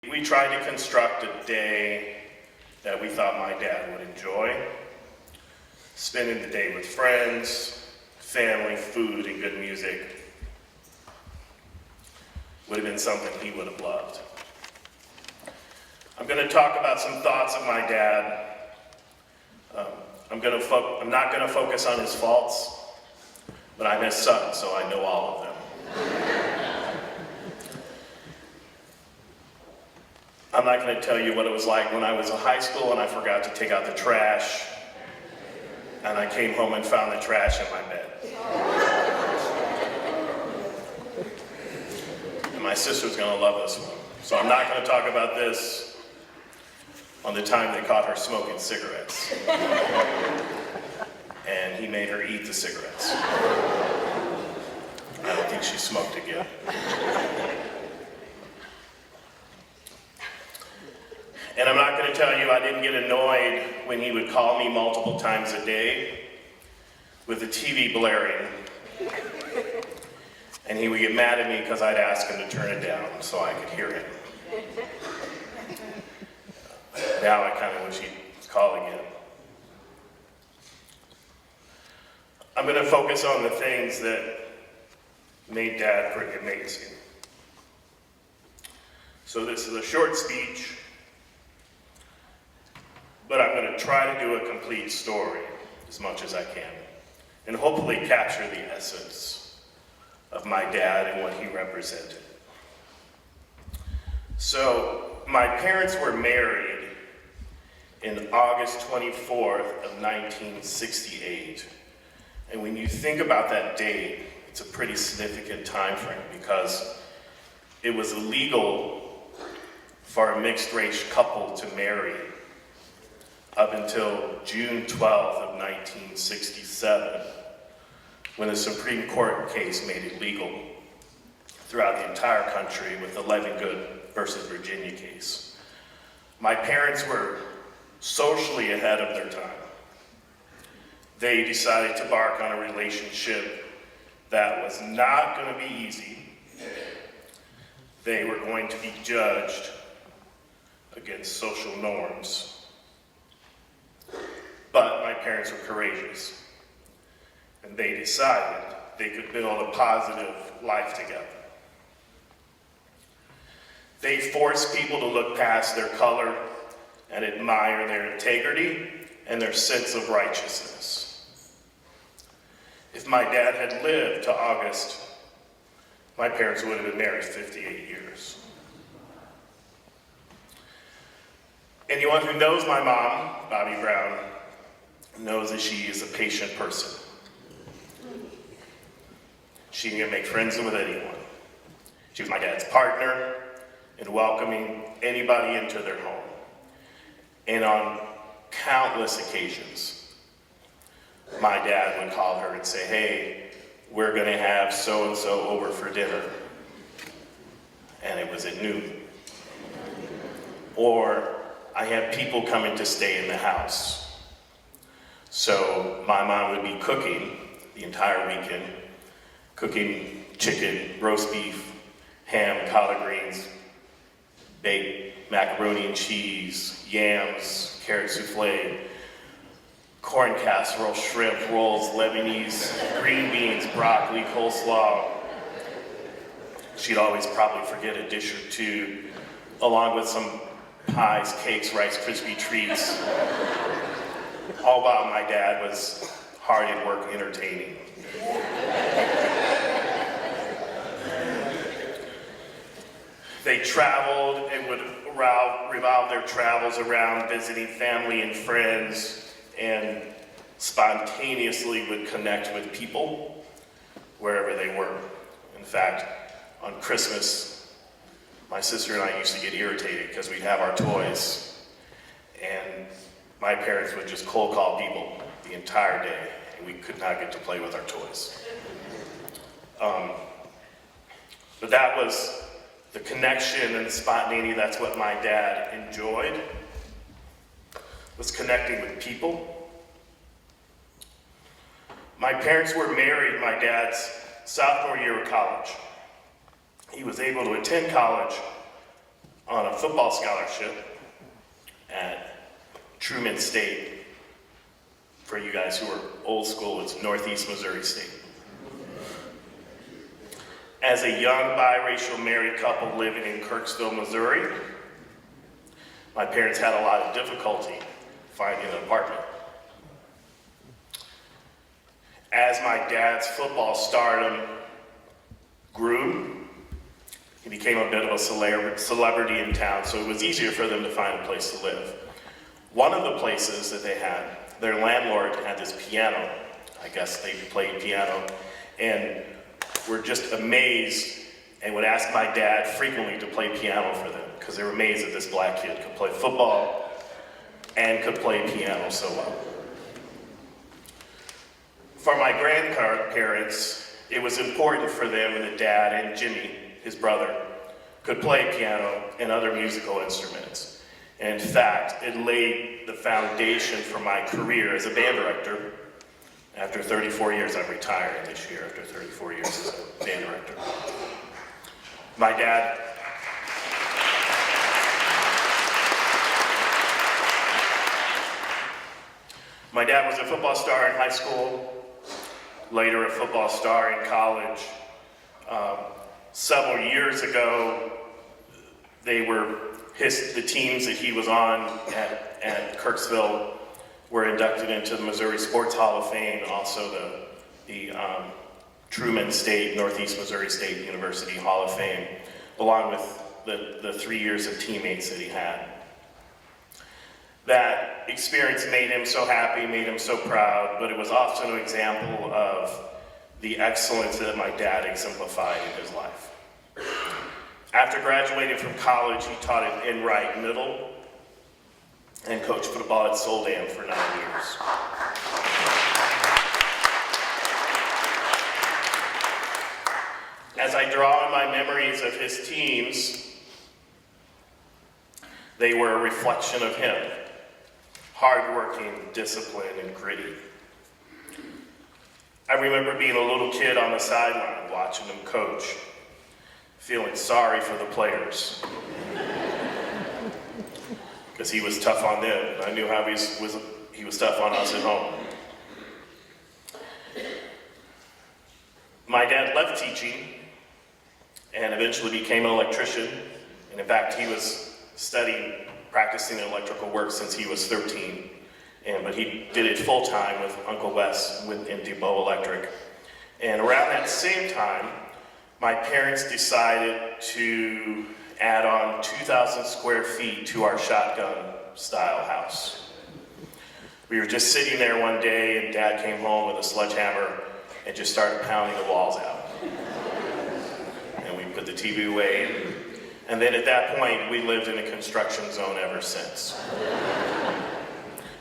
We tried to construct a day that we thought my dad would enjoy. Spending the day with friends, family, food, and good music would have been something he would have loved. I'm going to talk about some thoughts of my dad. I'm not going to focus on his faults, but I'm his son, so I know all of them. I'm not going to tell you what it was like when I was in high school and I forgot to take out the trash, and I came home and found the trash in my bed. And my sister's going to love this one. So I'm not going to talk about this on the time they caught her smoking cigarettes. And he made her eat the cigarettes. I don't think she smoked again. And I'm not going to tell you I didn't get annoyed when he would call me multiple times a day with the TV blaring. And he would get mad at me because I'd ask him to turn it down so I could hear him. Now I kind of wish he'd call again. I'm going to focus on the things that made Dad pretty amazing. So this is a short speech, but I'm going to try to do a complete story as much as I can, and hopefully capture the essence of my dad and what he represented. So, my parents were married in August 24th of 1968. And when you think about that date, it's a pretty significant time frame because it was illegal for a mixed-race couple to marry up until June 12th of 1967, when a Supreme Court case made it legal throughout the entire country with the Levengood versus Virginia case. My parents were socially ahead of their time. They decided to embark on a relationship that was not going to be easy. They were going to be judged against social norms. But my parents were courageous, and they decided they could build a positive life together. They forced people to look past their color and admire their integrity and their sense of righteousness. If my dad had lived to August, my parents would have been married 58 years. Anyone who knows my mom, Bobby Brown, knows that she is a patient person. She can make friends with anyone. She was my dad's partner in welcoming anybody into their home. And on countless occasions, my dad would call her and say, "Hey, we're gonna have so-and-so over for dinner." And it was at noon. Or, "I have people coming to stay in the house." So my mom would be cooking the entire weekend, cooking chicken, roast beef, ham, collard greens, baked macaroni and cheese, yams, carrot souffle, corn casserole, shrimp, rolls, Lebanese, green beans, broccoli, coleslaw. She'd always probably forget a dish or two, along with some pies, cakes, Rice Krispie treats. All while my dad was hard at work entertaining. They traveled and would revolve their travels around visiting family and friends, and spontaneously would connect with people wherever they were. In fact, on Christmas, my sister and I used to get irritated because we'd have our toys, and my parents would just cold call people the entire day, and we could not get to play with our toys. But that was the connection and the spontaneity. That's what my dad enjoyed, was connecting with people. My parents were married my dad's sophomore year of college. He was able to attend college on a football scholarship at Truman State. For you guys who are old school, it's Northeast Missouri State. As a young biracial married couple living in Kirksville, Missouri, my parents had a lot of difficulty finding an apartment. As my dad's football stardom grew, he became a bit of a celebrity in town, so it was easier for them to find a place to live. One of the places that they had, their landlord had this piano. I guess they played piano, and were just amazed and would ask my dad frequently to play piano for them, because they were amazed that this black kid could play football and could play piano so well. For my grandparents, it was important for them that Dad and Jimmy, his brother, could play piano and other musical instruments. And in fact, it laid the foundation for my career as a band director. After 34 years, I'm retiring this year after 34 years as a band director. My dad was a football star in high school, later a football star in college. Several years ago, the teams that he was on at Kirksville were inducted into the Missouri Sports Hall of Fame, and also the Truman State, Northeast Missouri State University Hall of Fame, along with the 3 years of teammates that he had. That experience made him so happy, made him so proud, but it was also an example of the excellence that my dad exemplified in his life. After graduating from college, he taught at Enright Middle and coached football at Soldan for 9 years. As I draw on my memories of his teams, they were a reflection of him. Hardworking, disciplined, and gritty. I remember being a little kid on the sideline watching him coach, feeling sorry for the players. Because he was tough on them. I knew how he was tough on us at home. My dad left teaching and eventually became an electrician. And in fact, he was practicing electrical work since he was 13. But he did it full time with Uncle Wes in Depot Electric. And around that same time, my parents decided to add on 2,000 square feet to our shotgun-style house. We were just sitting there one day, and Dad came home with a sledgehammer and just started pounding the walls out. And we put the TV away, and then at that point, we lived in a construction zone ever since.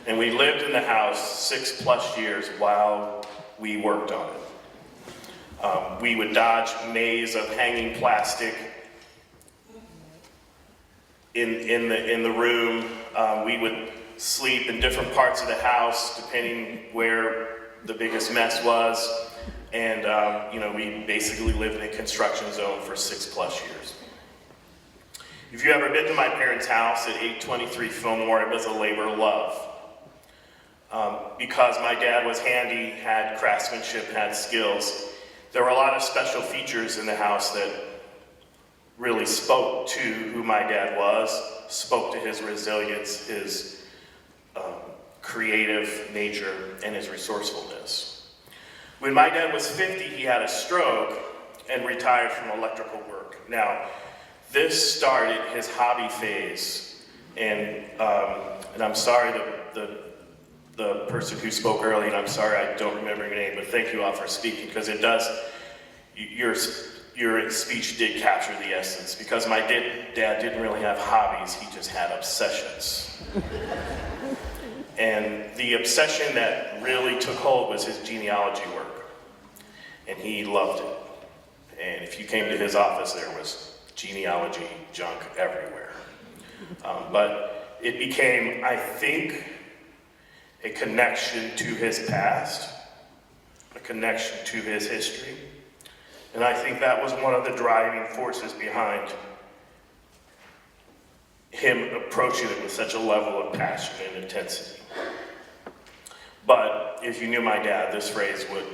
And we lived in the house 6+ years while we worked on it. We would dodge maze of hanging plastic in the room. We would sleep in different parts of the house depending where the biggest mess was. And we basically lived in a construction zone for 6+ years. If you've ever been to my parents' house at 823 Fillmore, it was a labor of love. Because my dad was handy, had craftsmanship, had skills, there were a lot of special features in the house that really spoke to who my dad was, spoke to his resilience, his creative nature, and his resourcefulness. When my dad was 50, he had a stroke and retired from electrical work. Now, this started his hobby phase, and I'm sorry the person who spoke earlier, and I'm sorry I don't remember your name, but thank you all for speaking, because it does, your speech did capture the essence, because my dad didn't really have hobbies, he just had obsessions. And the obsession that really took hold was his genealogy work, and he loved it. And if you came to his office, there was genealogy junk everywhere. But it became, I think, a connection to his past, a connection to his history. And I think that was one of the driving forces behind him approaching it with such a level of passion and intensity. But if you knew my dad, this phrase would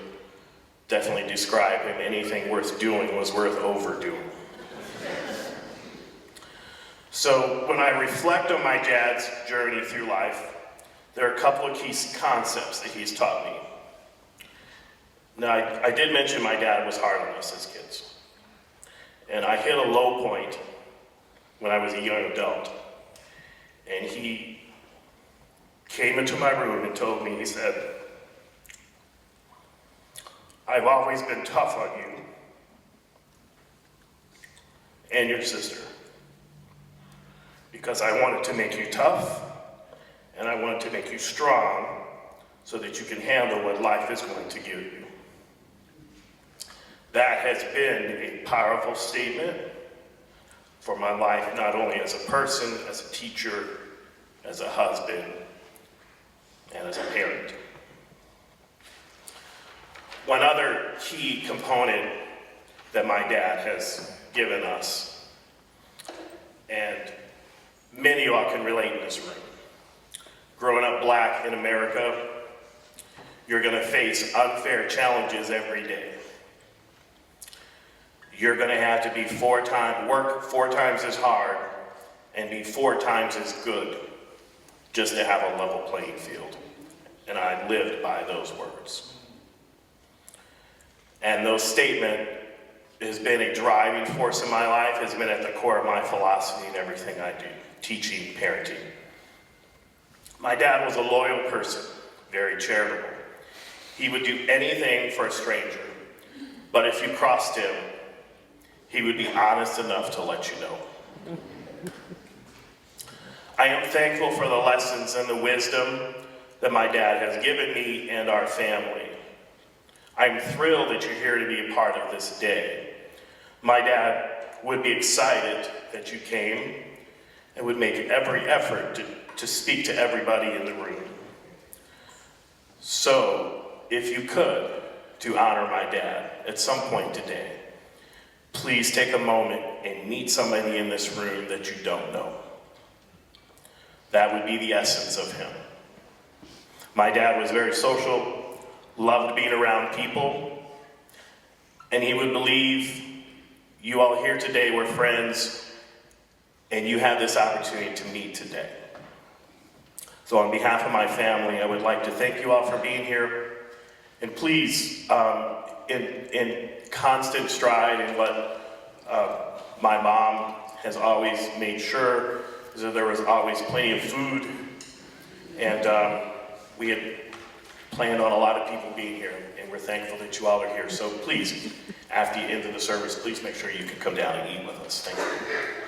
definitely describe him. Anything worth doing was worth overdoing. So when I reflect on my dad's journey through life, there are a couple of key concepts that he's taught me. Now, I did mention my dad was hard on us as kids. And I hit a low point when I was a young adult. And he came into my room and told me, he said, "I've always been tough on you and your sister, because I wanted to make you tough and I wanted to make you strong so that you can handle what life is going to give you." That has been a powerful statement for my life, not only as a person, as a teacher, as a husband, and as a parent. One other key component that my dad has given us, and many of y'all can relate in this room. Growing up black in America, you're going to face unfair challenges every day. You're going to have to be work 4 times as hard and be 4 times as good just to have a level playing field. And I lived by those words. And those statement has been a driving force in my life, has been at the core of my philosophy in everything I do, teaching, parenting. My dad was a loyal person, very charitable. He would do anything for a stranger, but if you crossed him, he would be honest enough to let you know. I am thankful for the lessons and the wisdom that my dad has given me and our family. I'm thrilled that you're here to be a part of this day. My dad would be excited that you came and would make every effort to speak to everybody in the room. So, if you could, to honor my dad at some point today, please take a moment and meet somebody in this room that you don't know. That would be the essence of him. My dad was very social, loved being around people, and he would believe you all here today were friends and you had this opportunity to meet today. So on behalf of my family, I would like to thank you all for being here. And please, in constant stride in what my mom has always made sure is that there was always plenty of food, and we had planned on a lot of people being here, and we're thankful that you all are here. So please, after the end of the service, please make sure you can come down and eat with us. Thank you.